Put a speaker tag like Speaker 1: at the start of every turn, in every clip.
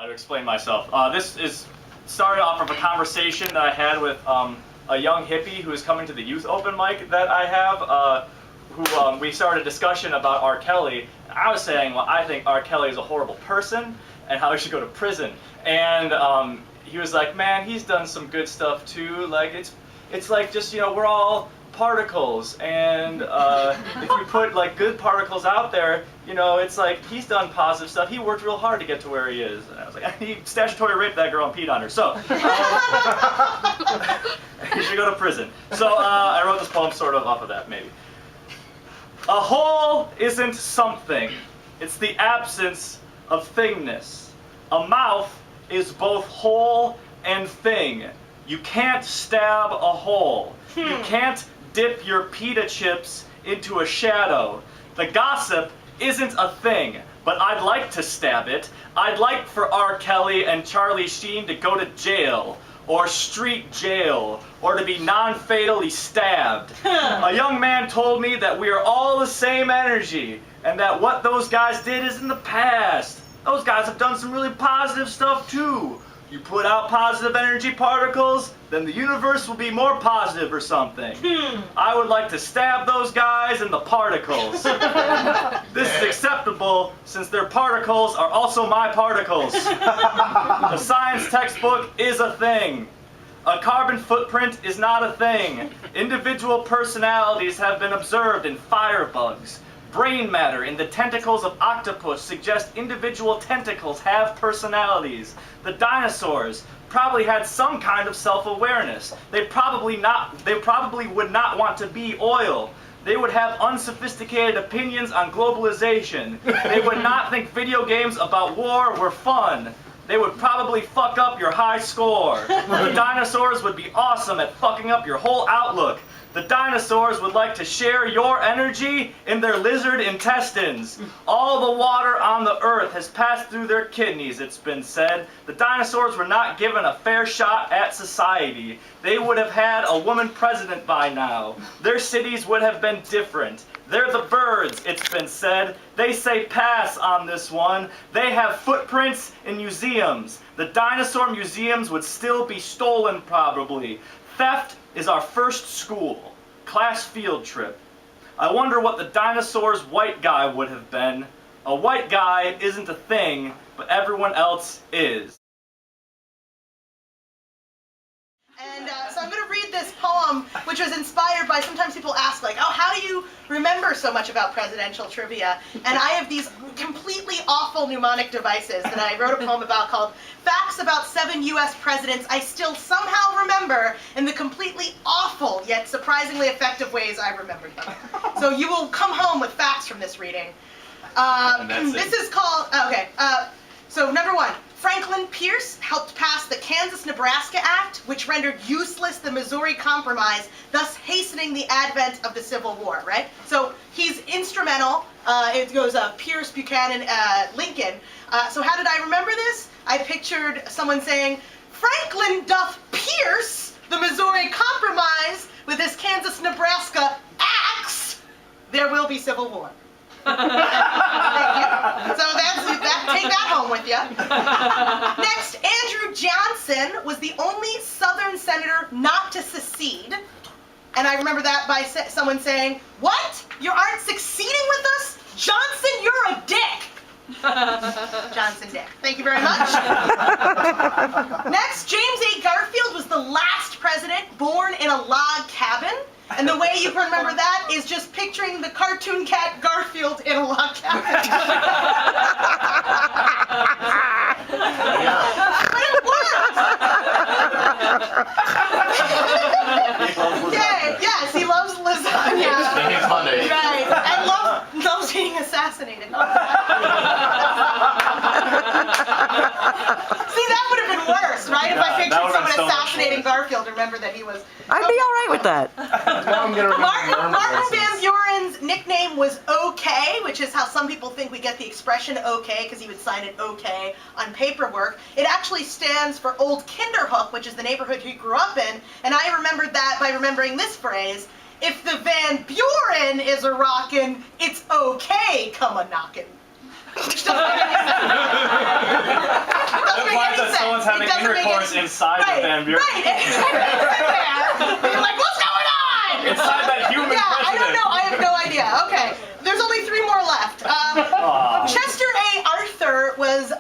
Speaker 1: To explain myself. This is started off of a conversation that I had with a young hippie who is coming to the youth open mic that I have, we started a discussion about R. Kelly. I was saying, well, I think R. Kelly is a horrible person and how he should go to prison. And he was like, man, he's done some good stuff too. Like, it's like just, you know, we're all particles, and if you put like good particles out there, you know, it's like he's done positive stuff. He worked real hard to get to where he is. And I was like, he statutory raped that girl and peed on her. So he should go to prison. So I wrote this poem sort of off of that, maybe. A whole isn't something. It's the absence of thingness. A mouth is both whole and thing. You can't stab a hole. You can't dip your pita chips into a shadow. The gossip isn't a thing, but I'd like to stab it. I'd like for R. Kelly and Charlie Sheen to go to jail, or street jail, or to be non-fatally stabbed. A young man told me that we are all the same energy, and that what those guys did is in the past. Those guys have done some really positive stuff too. You put out positive energy particles, then the universe will be more positive or something. I would like to stab those guys in the particles. This is acceptable since their particles are also my particles. A science textbook is a thing. A carbon footprint is not a thing. Individual personalities have been observed in firebugs. Brain matter in the tentacles of octopus suggest individual tentacles have personalities. The dinosaurs probably had some kind of self-awareness. They probably would not want to be oil. They would have unsophisticated opinions on globalization. They would not think video games about war were fun. They would probably fuck up your high score. The dinosaurs would be awesome at fucking up your whole outlook. The dinosaurs would like to share your energy in their lizard intestines. All the water on the earth has passed through their kidneys, it's been said. The dinosaurs were not given a fair shot at society. They would have had a woman president by now. Their cities would have been different. They're the birds, it's been said. They say pass on this one. They have footprints in museums. The dinosaur museums would still be stolen probably. Theft is our first school. Class field trip. I wonder what the dinosaur's white guy would have been. A white guy isn't a thing, but everyone else is.
Speaker 2: And so I'm going to read this poem, which was inspired by, sometimes people ask, like, oh, how do you remember so much about presidential trivia? And I have these completely awful mnemonic devices that I wrote a poem about called Facts About 7 U.S. Presidents I Still Somehow Remember in the Completely Awful Yet Surprisingly Effective Ways I Remembered them. So you will come home with facts from this reading. This is called, so number one. Franklin Pierce helped pass the Kansas-Nebraska Act, which rendered useless the Missouri Compromise, thus hastening the advent of the Civil War, right? So he's instrumental. It goes Pierce, Buchanan, Lincoln. So how did I remember this? I pictured someone saying, Franklin doth pierce the Missouri Compromise with his Kansas-Nebraska axe. There will be Civil War. Thank you. So take that home with you. Next, Andrew Johnson was the only Southern senator not to secede. And I remember that by someone saying, what? You aren't succeeding with us? Johnson, you're a dick. Johnson Dick. Thank you very much. Next, James A. Garfield was the last president born in a log cabin. And the way you can remember that is just picturing the cartoon cat Garfield in a log cabin. But it works! Yay, yes, he loves lasagna.
Speaker 3: Funny.
Speaker 2: Right, and loves being assassinated. See, that would have been worse, right? If I pictured someone assassinating Garfield, remember that he was...
Speaker 4: I'd be all right with that.
Speaker 2: Martin Van Buren's nickname was OK, which is how some people think we get the expression OK, because he would sign it OK on paperwork. It actually stands for Old Kinderhook, which is the neighborhood he grew up in, and I remembered that by remembering this phrase, if the Van Buren is a rockin', it's OK come a knockin'. Which doesn't make any sense.
Speaker 1: Implies that someone's having intercourse inside the Van Buren.
Speaker 2: Right, exactly. Being like, what's going on?
Speaker 1: Inside that human
Speaker 2: Yeah,
Speaker 1: president.
Speaker 2: I don't know. I have no idea. Okay, there's only 3 more left. Chester A. Arthur was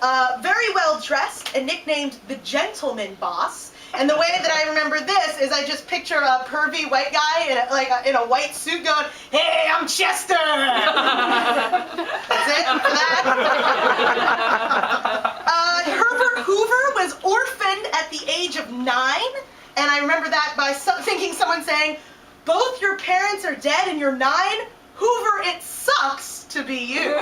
Speaker 2: very well dressed and nicknamed the Gentleman Boss. And the way that I remember this is I just picture a pervy white guy in a white suit going, "Hey, I'm Chester." That's it for that. Herbert Hoover was orphaned at the age of 9, and I remember that by thinking someone saying, "Both your parents are dead and you're 9? Hoover, it sucks to be you."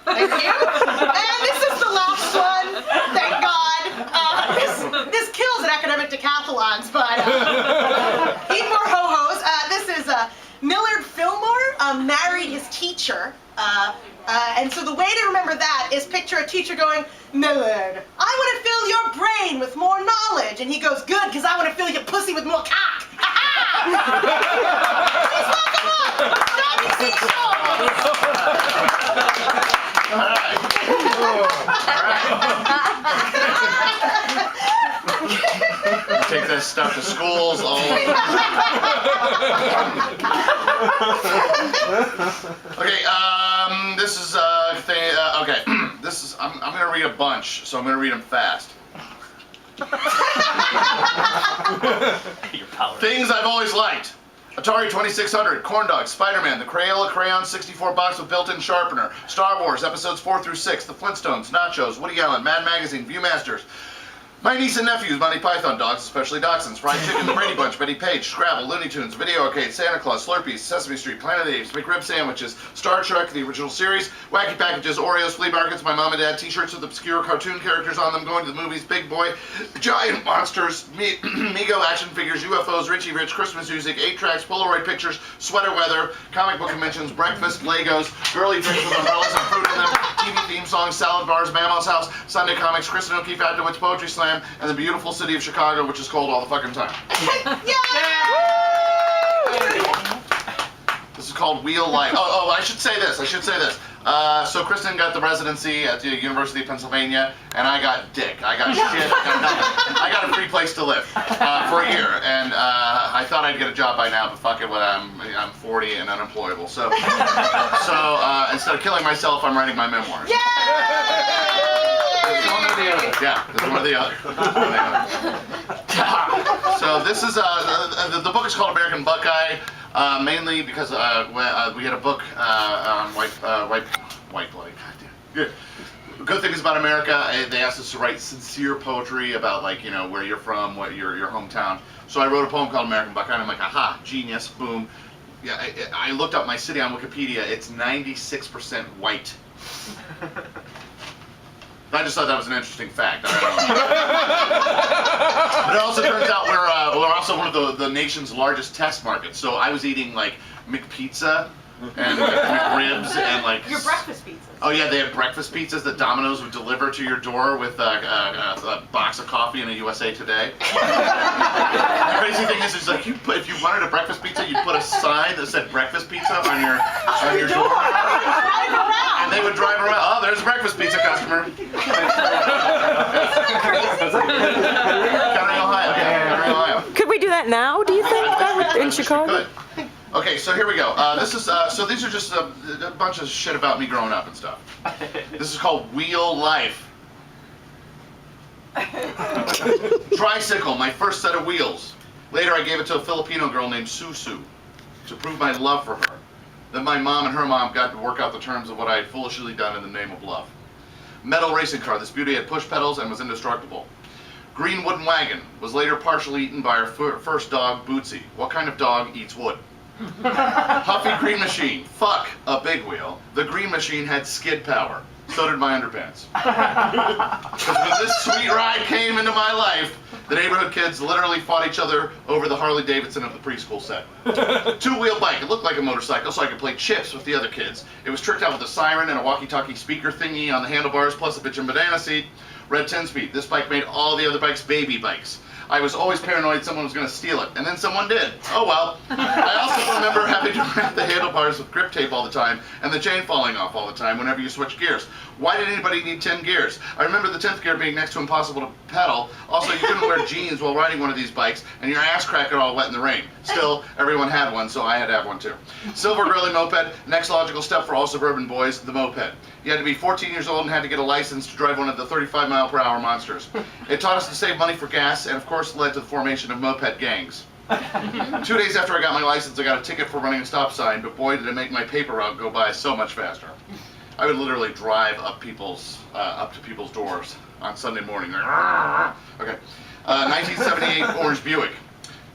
Speaker 2: Thank you. And this is the last one. Thank God. This kills at academic decathlons, but eat more ho-hos. This is Millard Fillmore married his teacher. And so the way to remember that is picture a teacher going, "Millard, I want to fill your brain with more knowledge." And he goes, "Good, because I want to fill your pussy with more cock." Please welcome up, Robbie Seasholtz.
Speaker 3: All right. Take this stuff to schools. Okay. This is thing. Okay. This is. I'm gonna read a bunch, so I'm gonna read them fast.
Speaker 1: Your power.
Speaker 3: Things I've always liked. Atari 2600, Corn Dogs, Spider-Man, the Crayola Crayon 64 box with built-in sharpener, Star Wars Episodes 4 through 6, The Flintstones, Nachos, Woody Allen, Mad Magazine, Viewmasters, my niece and nephews, Monty Python, dogs, especially Dachshunds, Fried Chicken, The Brady Bunch, Betty Page, Scrabble, Looney Tunes, Video Arcade, Santa Claus, Slurpees, Sesame Street, Planet of the Apes, McRib sandwiches, Star Trek, the original series, Wacky Packages, Oreos, flea markets, my mom and dad, t-shirts with obscure cartoon characters on them, going to the movies, Big Boy, Giant Monsters, Mego action figures, UFOs, Richie Rich, Christmas music, 8-tracks, Polaroid pictures, sweater weather, comic book conventions, breakfast, Legos, girly drinks with umbrellas and fruit in them, TV theme songs, salad bars, Mammoth's House, Sunday comics, Cristin O'Keefe, Aptowicz, Poetry Slam, and the beautiful city of Chicago, which is cold all the fucking time. This is called Wheel Life. Oh, I should say this. So Cristin got the residency at the University of Pennsylvania, and I got dick. I got shit. I got nothing. I got a free place to live for a year, and I thought I'd get a job by now, but fuck it, I'm 40 and unemployable. So instead of killing myself, I'm writing my memoirs.
Speaker 1: There's one or the other.
Speaker 3: Yeah, there's one or the other. So this is the book is called American Buckeye, mainly because we had a book on white blood. God damn. Good things about America. They asked us to write sincere poetry about, like, you know, where you're from, what your hometown. So I wrote a poem called American Buckeye, and I'm like, aha, genius, boom. Yeah, I looked up my city on Wikipedia. It's 96% white. I just thought that was an interesting fact. But it also turns out we're also one of the nation's largest test markets. So I was eating like McPizza and McRibs and like
Speaker 2: Your breakfast pizzas.
Speaker 3: Oh yeah, they have breakfast pizzas that Domino's would deliver to your door with a box of coffee and a USA Today. The crazy thing is like if you wanted a breakfast pizza, you'd put a sign that said breakfast pizza on your door. And they would drive around. Oh, there's a breakfast pizza customer. County, Ohio.
Speaker 4: Could we do that now, do you think, in Chicago?
Speaker 3: Could. Okay, so here we go. This is so these are just a bunch of shit about me growing up and stuff. This is called Wheel Life. Tricycle, my first set of wheels. Later I gave it to a Filipino girl named Susu to prove my love for her. Then my mom and her mom got to work out the terms of what I had foolishly done in the name of love. Metal racing car, this beauty had push pedals and was indestructible. Green wooden wagon, was later partially eaten by our first dog, Bootsy. What kind of dog eats wood? Huffy green machine, fuck a big wheel. The green machine had skid power. So did my underpants. Because when this sweet ride came into my life, the neighborhood kids literally fought each other over the Harley Davidson of the preschool set. Two-wheel bike, it looked like a motorcycle so I could play chips with the other kids. It was tricked out with a siren and a walkie-talkie speaker thingy on the handlebars plus a bitchin' banana seat. Red 10-speed, this bike made all the other bikes baby bikes. I was always paranoid someone was going to steal it, and then someone did. Oh well. I also remember having to wrap the handlebars with grip tape all the time, and the chain falling off all the time whenever you switch gears. Why did anybody need 10 gears? I remember the 10th gear being next to impossible to pedal. Also, you couldn't wear jeans while riding one of these bikes, and your ass crack all wet in the rain. Still, everyone had one, so I had to have one too. Silver girly moped, next logical step for all suburban boys, the moped. You had to be 14 years old and had to get a license to drive one of the 35-mile-per-hour monsters. It taught us to save money for gas, and of course led to the formation of moped gangs. 2 days after I got my license, I got a ticket for running a stop sign, but boy did it make my paper route go by so much faster. I would literally drive up to people's doors on Sunday morning. Okay. 1978 Orange Buick.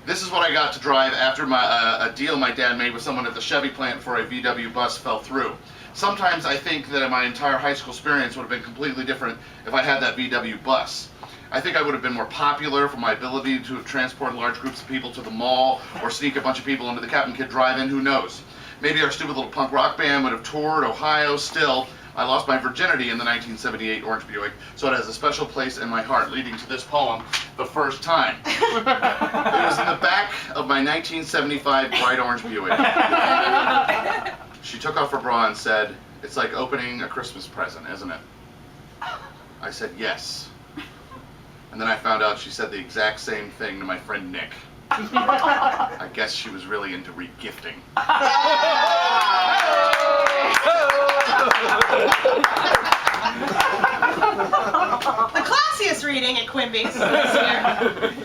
Speaker 3: This is what I got to drive after a deal my dad made with someone at the Chevy plant for a VW bus fell through. Sometimes I think that my entire high school experience would have been completely different if I had that VW bus. I think I would have been more popular for my ability to transport large groups of people to the mall or sneak a bunch of people into the Captain Kidd drive-in, who knows. Maybe our stupid little punk rock band would have toured Ohio. Still, I lost my virginity in the 1978 Orange Buick, so it has a special place in my heart, leading to this poem, The First Time. It was in the back of my 1975 bright orange Buick. She took off her bra and said, "It's like opening a Christmas present, isn't it?" I said, "Yes." And then I found out she said the exact same thing to my friend Nick. I guess she was really into regifting.
Speaker 2: The classiest reading at Quimby's this year.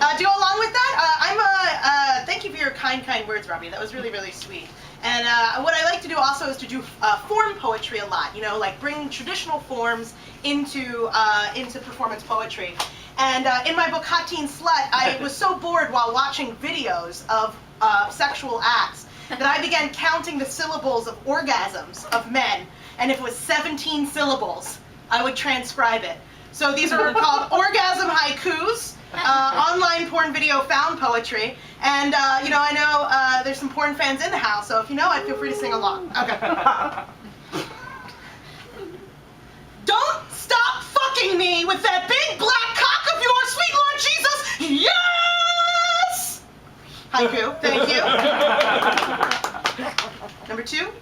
Speaker 2: To go along with that, thank you for your kind words, Robbie. That was really, really sweet. And what I like to do also is to do form poetry a lot. You know, like bring traditional forms into performance poetry. And in my book Hot Teen Slut, I was so bored while watching videos of sexual acts that I began counting the syllables of orgasms of men. And if it was 17 syllables, I would transcribe it. So these are called orgasm haikus, online porn video found poetry. And, I know there's some porn fans in the house, so if you know it, feel free to sing along. Okay. Don't stop fucking me with that big black cock of yours, sweet Lord Jesus! Yes! Haiku, thank you. Number 2.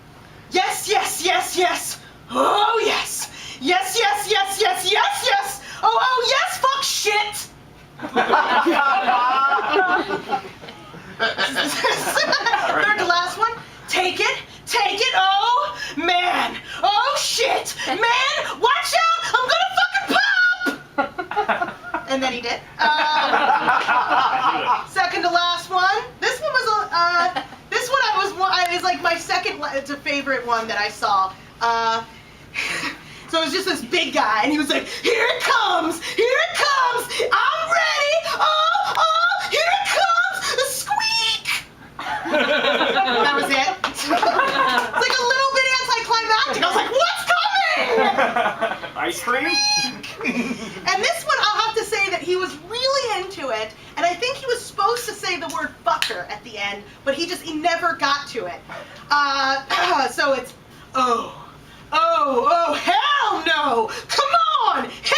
Speaker 2: Yes, yes, yes, yes. Oh, yes. Yes, yes, yes, yes, yes, yes. Oh, yes, fuck shit. Third to last one. Take it, oh, man. Oh, shit. Man, watch out, I'm gonna fucking pop. And then he did. Second to last one. This one was it was like my second to favorite one that I saw. So it was just this big guy, and he was like, "Here it comes, I'm ready, oh, here it comes, squeak!" That was it. It's like a little bit anticlimactic. I was like, "What's coming?"
Speaker 1: Ice cream?
Speaker 2: And this one, I'll have to say that he was really into it, and I think he was supposed to say the word fucker at the end, but he never got to it. So it's, oh, hell no! Come on! Hell